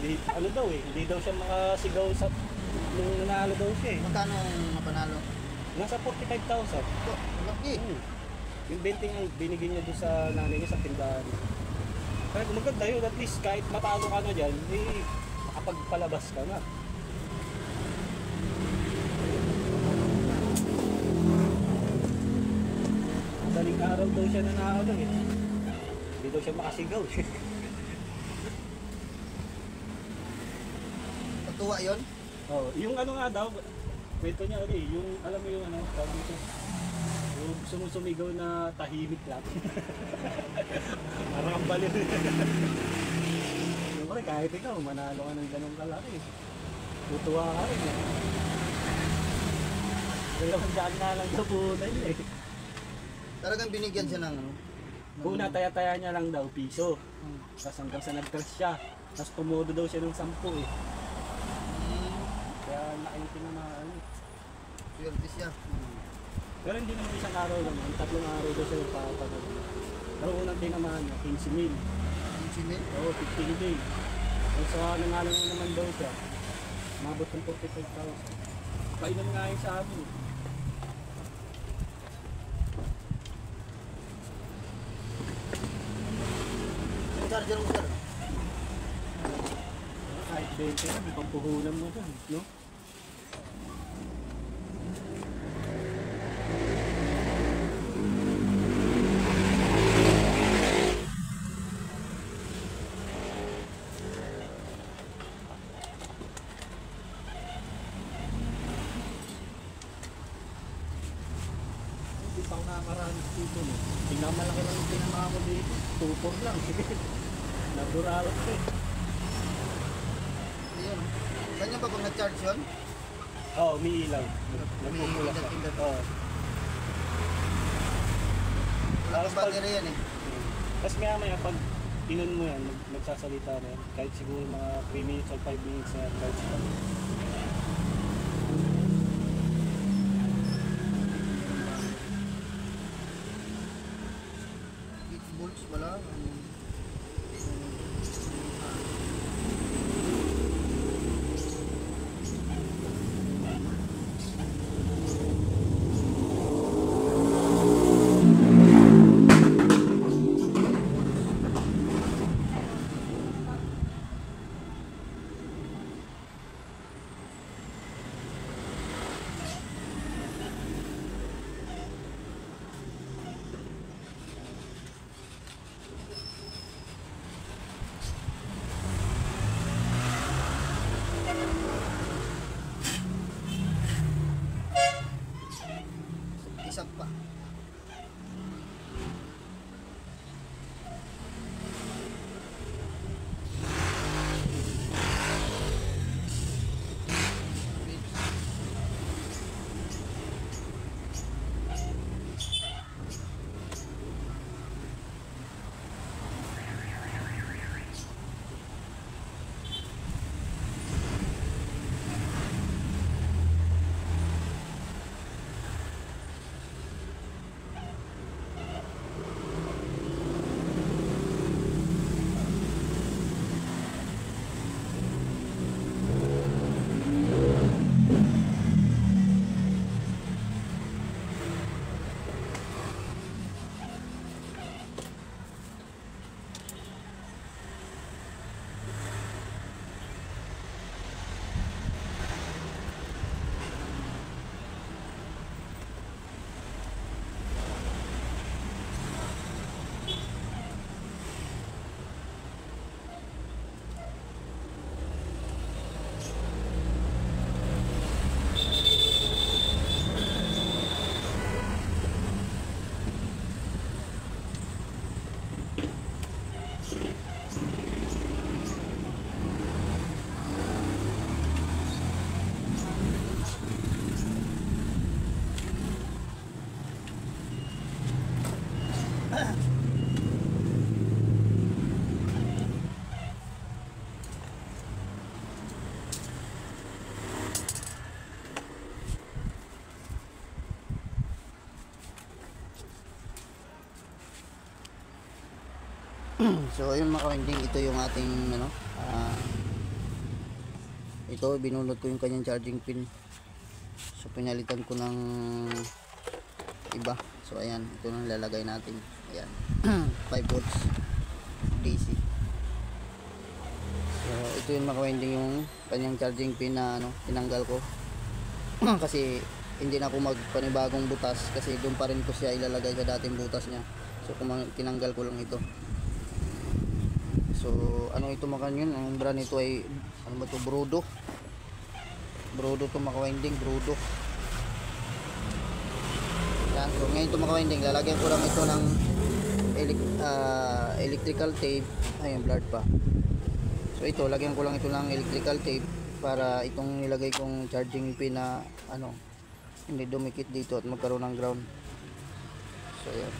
Hindi, ano daw eh, hindi daw siya makasigaw sa nung nanalo daw siya eh. Magkano ang mapanalo? Nasa 45,000. Ito, malaki. Yung 20 nga binigyan niya doon sa nanay niya sa tindahan. Kaya maganda yun, at least kahit matalo ka na dyan, eh, makapagpalabas ka na. Daling araw daw siya nanalo eh. Hindi daw siya makasigaw eh. Patuwa yun? Oh, yung ano nga daw, kwento niya ulit, yung alam mo yung ano, parang ito, yung sumusumigaw na tahimik lang. Parang ang baliw. Siyempre kahit ikaw, manalo ka ng ganong kalaki. Tutuwa ka rin eh. Dalawang daan nga lang sa puta yun eh. Talagang binigyan siya ng ano? Una taya-taya niya lang daw, piso. Tapos hanggang sa nag-crush siya. Tapos tumodo daw siya ng 10 eh. Kaya laking tinamaan eh. Swerte siya. Pero hindi naman isang araw lang, 3 araw daw siya nagpapagod. Pero unang tinamaan niya, 15,000. 15,000? Oo, 15 day. Tapos nangalan na naman daw siya. Mabot ng 45,000. Kailan nga yun sa amin. Ang charger mo, sir? Kahit 20 na, may pampuhunan mo dyan, no? Hindi pa ako nakakaranas dito, no? Tingnan malaki lang yung tinama ko dito. 2-4 lang. Naturalat ko eh. Ayun. Ganyan ba pag na-charge yun? Oo, umiilaw. Nagmumula ka. Pindot-pindot. Oo. Wala kang battery yan eh. Tapos maya maya pag inon mo yan, magsasalita na yan. Kahit siguro mga 3 minutes or 5 minutes na charge pa. Volts wala. So ayun mga kawinding, ito yung ating ano, ito binunot ko yung kanyang charging pin. So pinalitan ko ng iba. So ayan, ito nang lalagay natin. Ayan. 5 volts DC. So ito yung mga kawinding yung kanyang charging pin na ano, tinanggal ko. Kasi hindi na ako magpanibagong butas kasi doon pa rin ko siya ilalagay sa dating butas niya. So tinanggal ko lang ito. So ano ito mga kanyon, ang brand nito ay ano ba to, Brudo to mga kawinding, Brudo. Yan, so ngayon ito mga kawinding, lalagyan ko lang ito ng electrical tape. Ayun, blurred pa. So ito, lagyan ko lang ito ng electrical tape para itong nilagay kong charging pin na ano, hindi dumikit dito at magkaroon ng ground. So yan.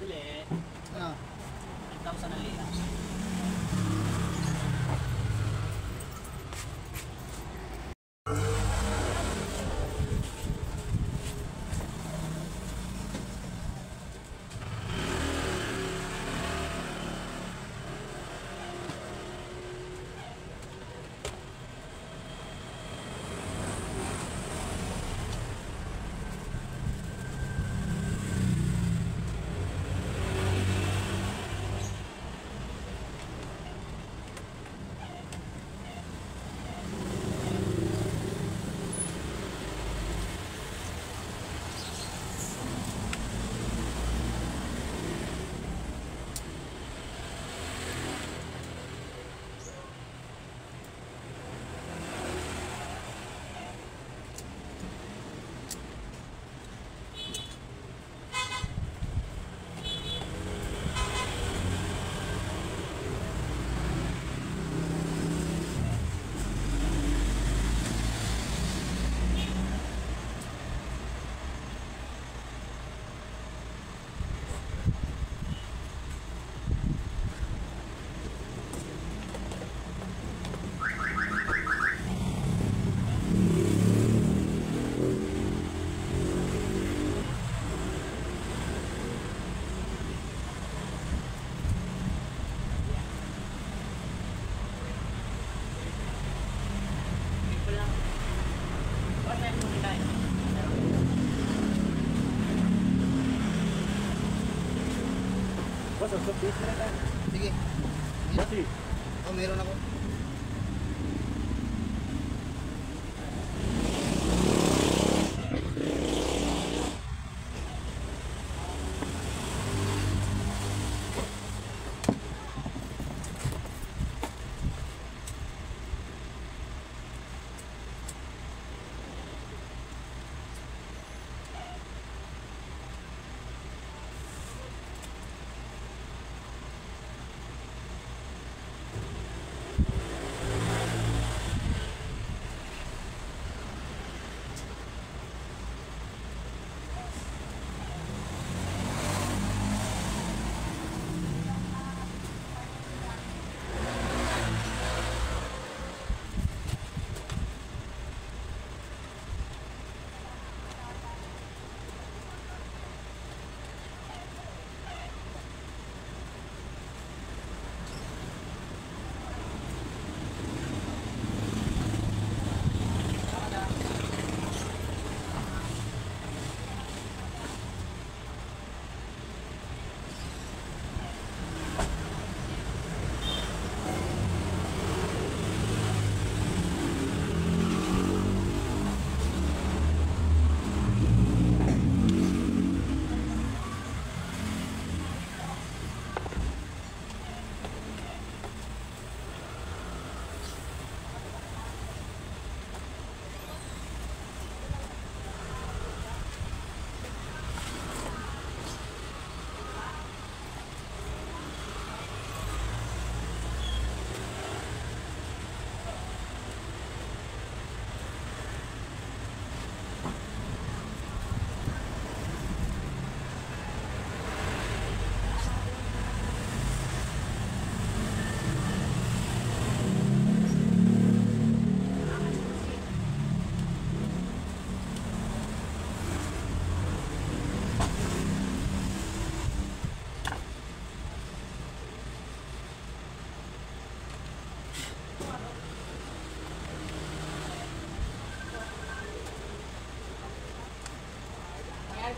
Bili. Ano? 8,000 na liya. Boss, ang surprise na tayo. Sige. Kasi, Oh, meron ako.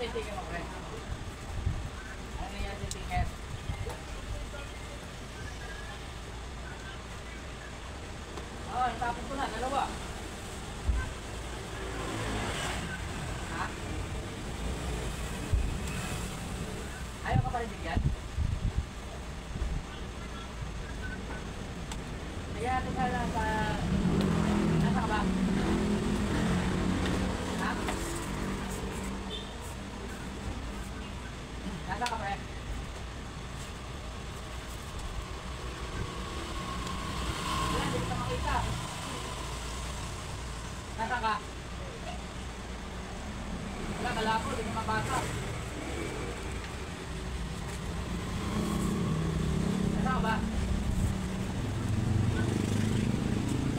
yung ticket mo, pre? Ano yan yung ticket? Oh, itapon ko na, dalawa. Ha? Ayaw ka pa rin bigyan? Kaya tingnan lang sa... Nasa ka ba? Ha? Nasa ka, pre? Wala, hindi ka makita. Nasa ka? Wala, kalako, hindi ka mabasa. Nasa ka ba?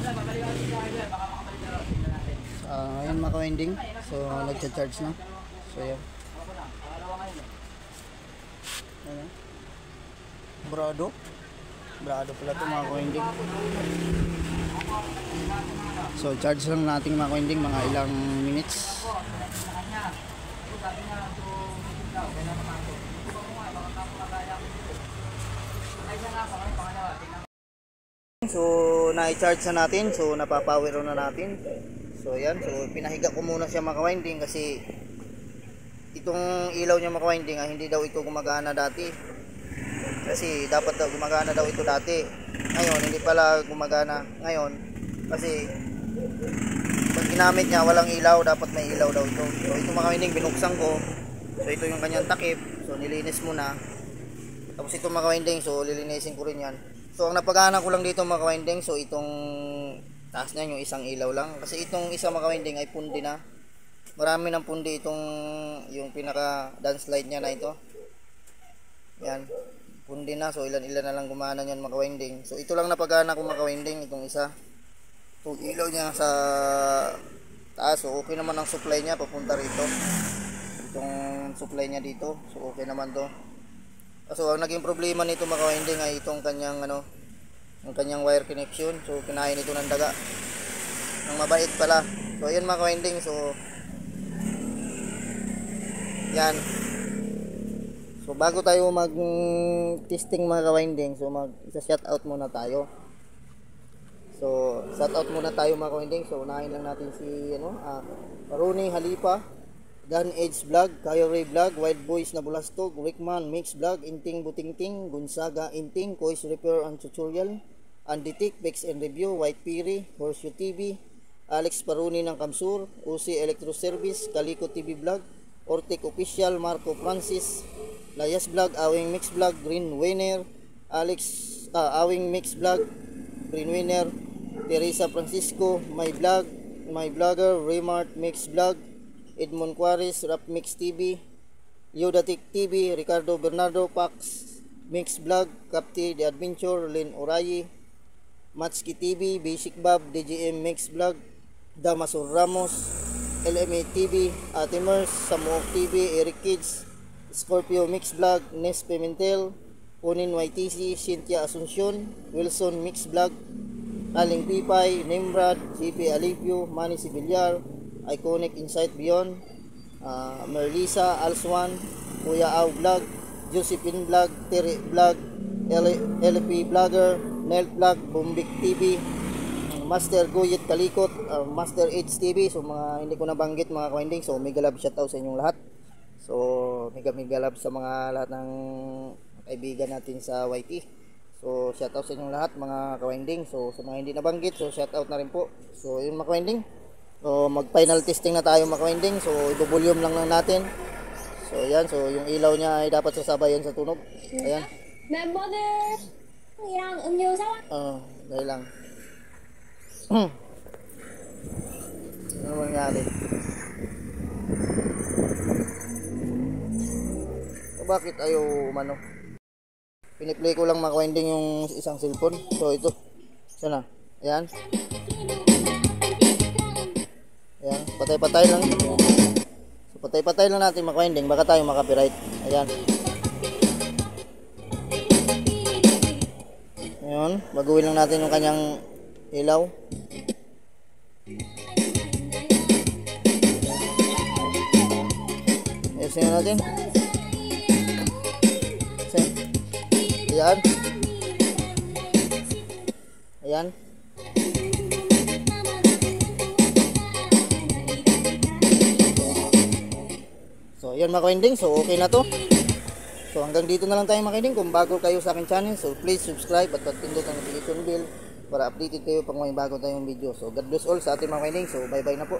Wala, babaliwan si Charlie, baka makabalik na rin. Tingnan natin. Ngayon mga ka-winding, so nagcha-charge na. So yan. Ako lang, pangalawa ngayon eh. Ayan. Brado. Brado pala ito mga ka-winding. So charge lang natin mga ka-winding, mga ilang minutes. So na-charge na natin, so napapower on na natin. So ayan, so pinahiga ko muna siya mga ka-winding kasi itong ilaw niya mga ka-winding hindi daw ito gumagana dati. Kasi dapat daw gumagana daw ito dati. Ngayon hindi pala gumagana ngayon kasi pag ginamit niya walang ilaw, dapat may ilaw daw ito. So ito mga ka-winding binuksan ko. So ito yung kanyang takip. So nilinis muna. Tapos ito mga ka-winding, so lilinisin ko rin yan. So ang napagana ko lang dito mga ka-winding, so itong taas niya yung isang ilaw lang. Kasi itong isang mga ka-winding ay pundi na. Marami ng pundi itong yung pinaka dance slide niya na ito. Yan. Pundi na, so ilan-ilan na lang gumana niyan mga ka-winding. So ito lang napagana ko mga ka-winding, itong isa. Itong ilaw niya sa taas, so okay naman ang supply niya papunta rito. Itong supply niya dito, so okay naman to. So ang naging problema nito mga ka-winding ay itong kanyang ang kanyang wire connection. So kinain ito ng daga. Ang mabait pala. So ayan mga ka-winding, so yan. So bago tayo mag testing mga ka-winding, so mag-shout out muna tayo. So shout out muna tayo mga ka-winding. So unahin lang natin si Paruni Halipa, Dan Edge Vlog, Kayo Ray Vlog, Wild Boys na Bulastog, Rickman Mix Vlog, Inting Butingting, Gonzaga Inting, Kois Repair and Tutorial, Andy Tick, Bex and Review, White Piri, Horseshoe TV, Alex Paruni ng Kamsur, Uzi Electro Service, Kaliko TV Vlog, Ortic Official, Marco Francis, Layas Vlog, Awing Mix Vlog, Green Winner, Awing Mix Vlog, Green Winner, Teresa Francisco, My Vlog, My Vlogger, Raymart Mix Vlog, Edmond Quares, Rap Mix TV, Yodatic TV, Ricardo Bernardo, Pax Mix Vlog, Capti The Adventure, Lynn Orayi, Matski TV, Basic Bob, DJM Mix Vlog, Damasur Ramos, LMA TV, Atimers, Samuok TV, Eric Kids, Scorpio Mix Vlog, Nes Pimentel, Punin YTC, Cynthia Asuncion, Wilson Mix Vlog, Aling Pipay, Nimrod, CP Alipio, Manny Sibilyar, Iconic Insight Beyond, Merlisa, Alswan, Kuya Aw Vlog, Josephine Vlog, Terry Vlog, LP Vlogger, Nelt Vlog, Bumbik TV, Master Goyet Kalikot, Master H TV. So mga hindi ko nabanggit mga ka-winding, so mega love shoutout sa inyong lahat. So mega love sa mga lahat ng kaibigan natin sa YT. So shoutout sa inyong lahat mga ka-winding. So sa mga hindi nabanggit, so shoutout na rin po. So yun mga ka-winding. So mag final testing na tayo mga ka-winding. So i-volume lang natin. So yan, so yung ilaw niya ay dapat sasabayan sa tunog. Ayan. 멤버들이랑 음료 사와. Dahil lang. Ano mangyari? So, bakit ayaw umano? Piniplay ko lang mga ka-winding yung isang cellphone. So ito. Sana. Ayan. Ayan. Patay-patay lang. So patay-patay lang natin mga ka-winding. Baka tayo makapiright. Ayan. Ayan. Baguhin lang natin yung kanyang ilaw. Ayusin na natin. Ayan. Ayan. So, ayan mga ka-winding. So, okay na to. So, hanggang dito na lang tayo mga ka-winding. Kung bago kayo sa aking channel, so please subscribe at pindot ang notification bell para updated kayo pag may bago tayong video. So, God bless all sa ating mga ka-winding. So, bye-bye na po.